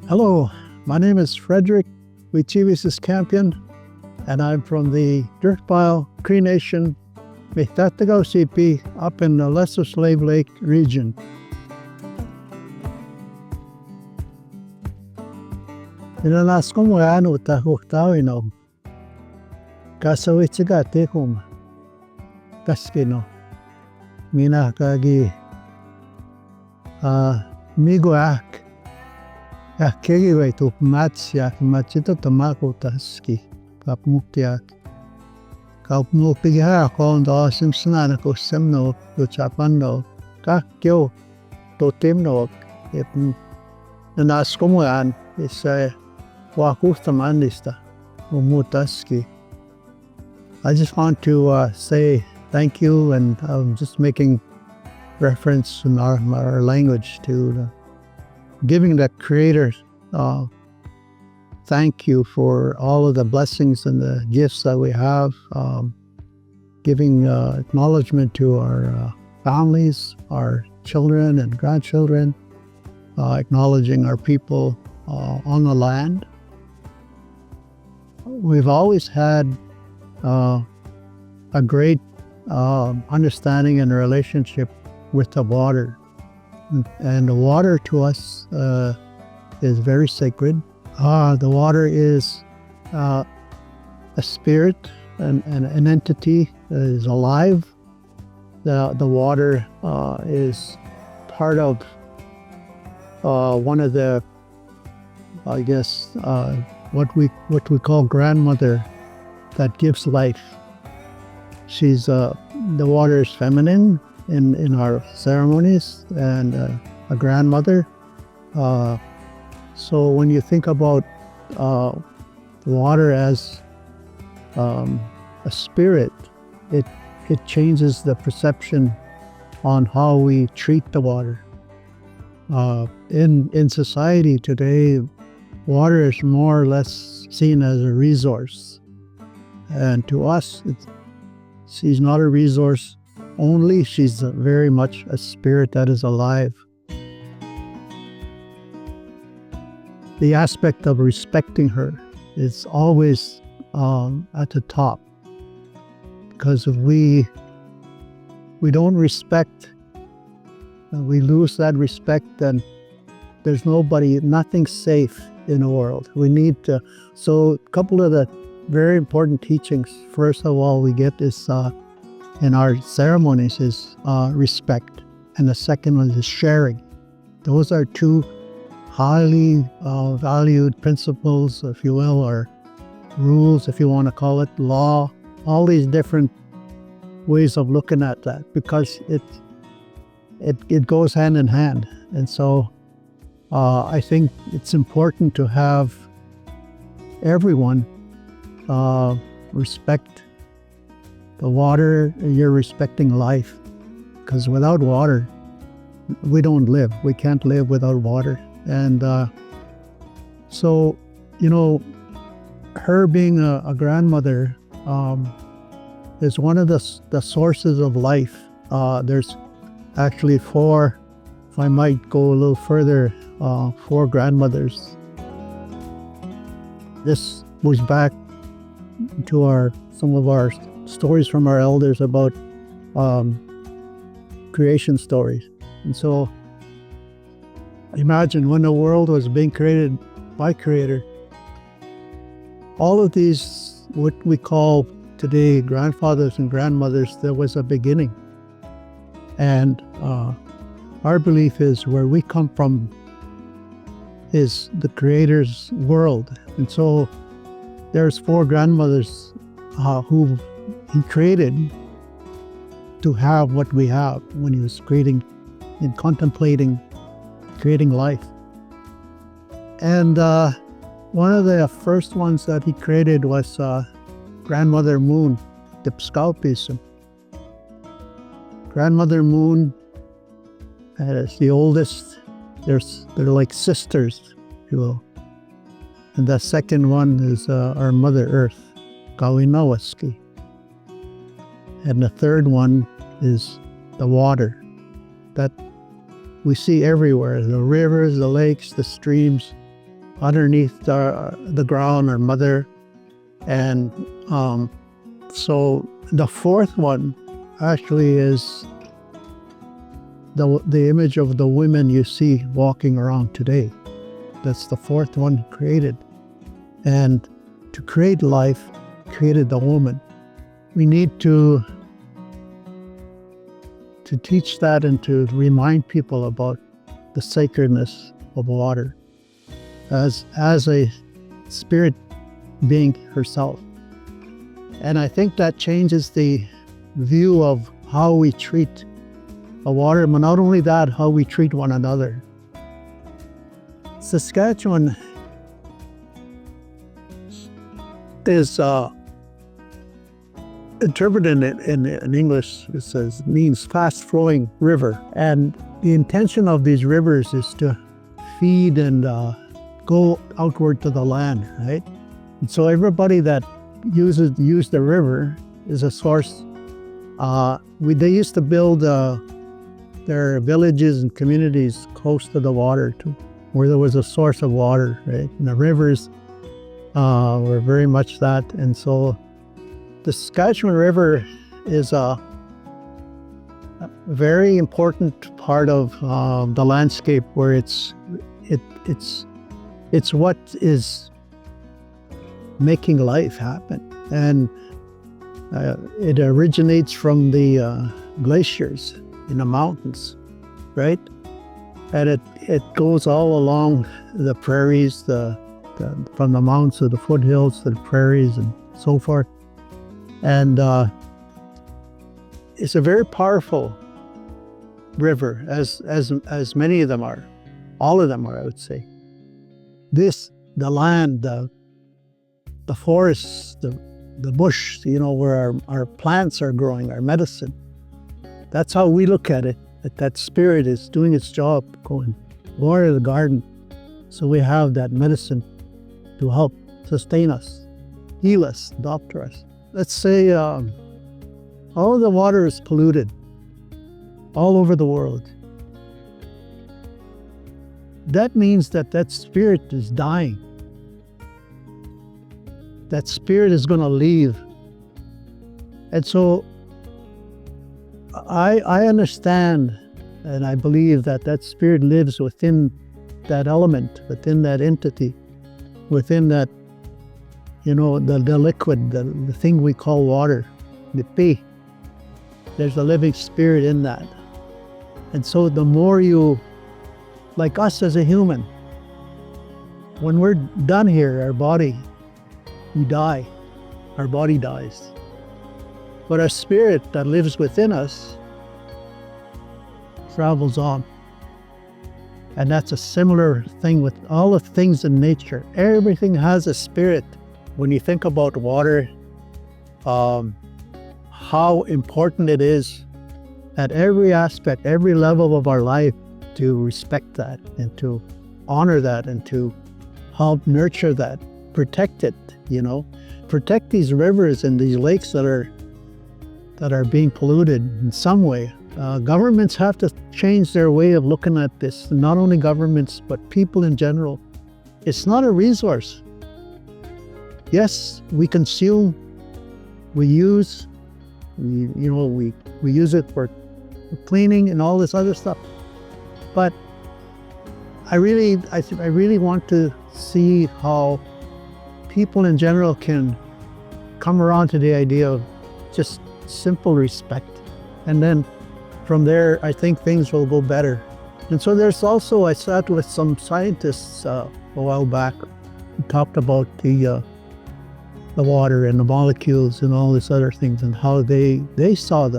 Hello, my name is Frederick Campion, and I'm from the Dirtpile Cree Nation, nêhiyawêwin, up in the Lesser Slave Lake region. Inanaskomuyano tahukhtawino. Kasawitsaga tekum. Kaskino. Mina kagi migoak. Kegiway to matsyak machito tamako taski. Kapmuktiak. Kapmuktiha kon da simsnana ko semno to chapando. Kakyo to timno. Inanaskomuyano is wakustamanista umutaski. I just want to say thank you, and I'm just making reference in our language to giving the Creator thank you for all of the blessings and the gifts that we have, giving acknowledgement to our families, our children and grandchildren, acknowledging our people on the land. We've always had a great understanding and relationship with the water. And the water to us is very sacred. The water is a spirit and an entity that is alive. The water is part of one of the, I guess, what we call grandmother that gives life. She's the water is feminine in our ceremonies, and a grandmother. So when you think about the water as a spirit, it changes the perception on how we treat the water. In society today, water is more or less seen as a resource. And to us, she's not a resource only, she's very much a spirit that is alive. The aspect of respecting her is always at the top. Because if we don't respect, we lose that respect, then there's nothing safe in the world. We need to, so a couple of the very important teachings, first of all, we get this in our ceremonies is respect. And the second one is sharing. Those are two highly valued principles, if you will, or rules, if you want to call it, law, all these different ways of looking at that, because it goes hand in hand. And so I think it's important to have everyone respect the water. You're respecting life, because without water, we don't live. We can't live without water. And so, her being a grandmother is one of the sources of life. There's actually four, if I might go a little further, four grandmothers. This goes back to some of our stories from our elders about creation stories. And so imagine when the world was being created by Creator, all of these, what we call today grandfathers and grandmothers, there was a beginning. And our belief is where we come from is the Creator's world. And so there's four grandmothers who He created to have what we have when He was creating and contemplating creating life. And one of the first ones that He created was Grandmother Moon, Tipskaupism. Grandmother Moon is the oldest. They're like sisters, if you will. And the second one is our Mother Earth, Kawinawaski. And the third one is the water that we see everywhere, the rivers, the lakes, the streams. underneath the ground, our mother. And so the fourth one actually is the image of the women you see walking around today. That's the fourth one created. And to create life, created the woman. We need to teach that and to remind people about the sacredness of water as a spirit being herself. And I think that changes the view of how we treat the water, but not only that, how we treat one another. Saskatchewan is interpreted in English, it means fast-flowing river. And the intention of these rivers is to feed and go outward to the land, right? And so everybody that use the river is a source. They used to build their villages and communities close to the water, where there was a source of water, right? And the rivers were very much that. And so the Saskatchewan River is a very important part of the landscape, where it's what is making life happen. And it originates from the glaciers in the mountains, right? And it goes all along the prairies, from the mountains to the foothills to the prairies and so forth. And it's a very powerful river, as many of them are. All of them are, I would say. The land, the forests, the bush, where our plants are growing, our medicine. That's how we look at it, that spirit is doing its job, going, water the garden. So we have that medicine to help sustain us, heal us, doctor us. Let's say all of the water is polluted all over the world. That means that spirit is dying. That spirit is going to leave. And so I understand and I believe that spirit lives within that element, within that entity, within that, the liquid, the thing we call water, nipîy. There's a living spirit in that. And so the more you, like us as a human, when we're done here, our body, we die. Our body dies. But our spirit that lives within us travels on. And that's a similar thing with all the things in nature. Everything has a spirit. When you think about water, how important it is at every aspect, every level of our life, to respect that and to honor that and to help nurture that, protect it, protect these rivers and these lakes that are being polluted in some way. Governments have to change their way of looking at this. Not only governments, but people in general. It's not a resource. Yes, we consume, we use, we use it for cleaning and all this other stuff. But I really want to see how people in general can come around to the idea of just simple respect. And then from there, I think things will go better. And so there's also, I sat with some scientists a while back who talked about the water and the molecules and all these other things, and how they saw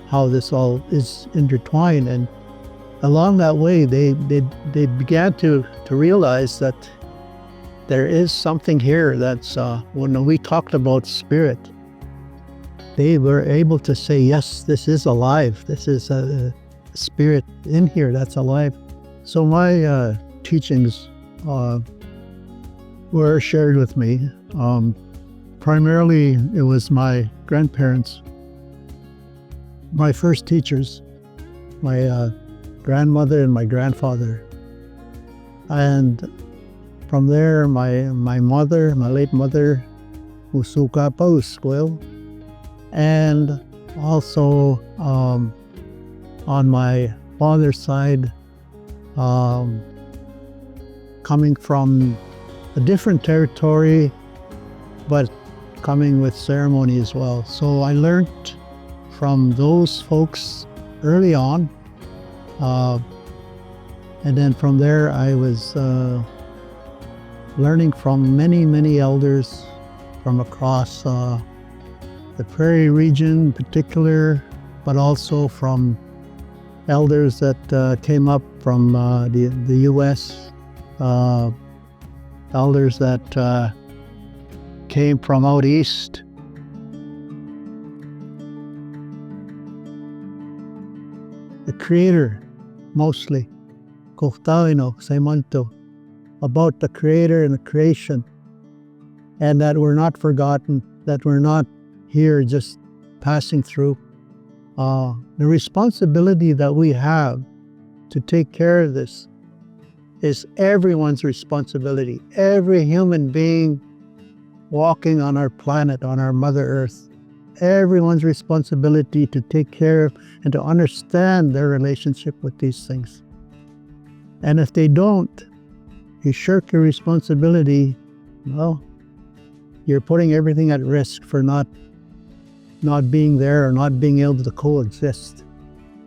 how this all is intertwined. And along that way, they began to realize that there is something here that's, when we talked about spirit, they were able to say, yes, this is alive. This is a spirit in here that's alive. So my teachings were shared with me. Primarily, it was my grandparents, my first teachers, my grandmother and my grandfather. And From there, my late mother, usuka pa uskwel, and also on my father's side, coming from a different territory, but coming with ceremony as well. So I learned from those folks early on, and then from there I was learning from many elders from across the Prairie region in particular, but also from elders that came up from the U.S., elders that came from out east. The Creator, mostly, Kohtawino, Saimanto, about the Creator and the creation, and that we're not forgotten, that we're not here just passing through. The responsibility that we have to take care of this is everyone's responsibility. Every human being walking on our planet, on our Mother Earth, everyone's responsibility to take care of and to understand their relationship with these things. And if they don't, you shirk your responsibility, well, you're putting everything at risk for not being there or not being able to coexist.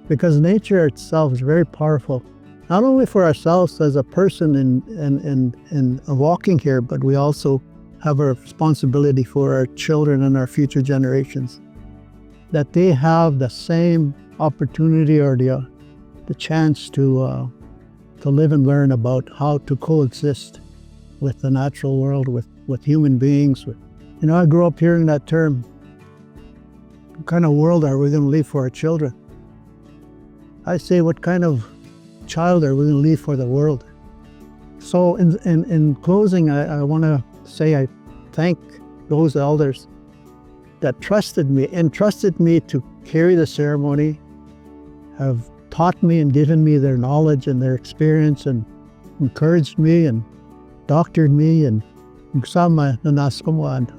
Because nature itself is very powerful, not only for ourselves as a person in walking here, but we also have a responsibility for our children and our future generations, that they have the same opportunity or the chance to live and learn about how to coexist with the natural world, with human beings. I grew up hearing that term, what kind of world are we going to leave for our children? I say, what kind of child are we going to leave for the world? So in closing, I want to say I thank those elders that entrusted me to carry the ceremony, have taught me and given me their knowledge and their experience, and encouraged me and doctored me, and sama na naskomoan.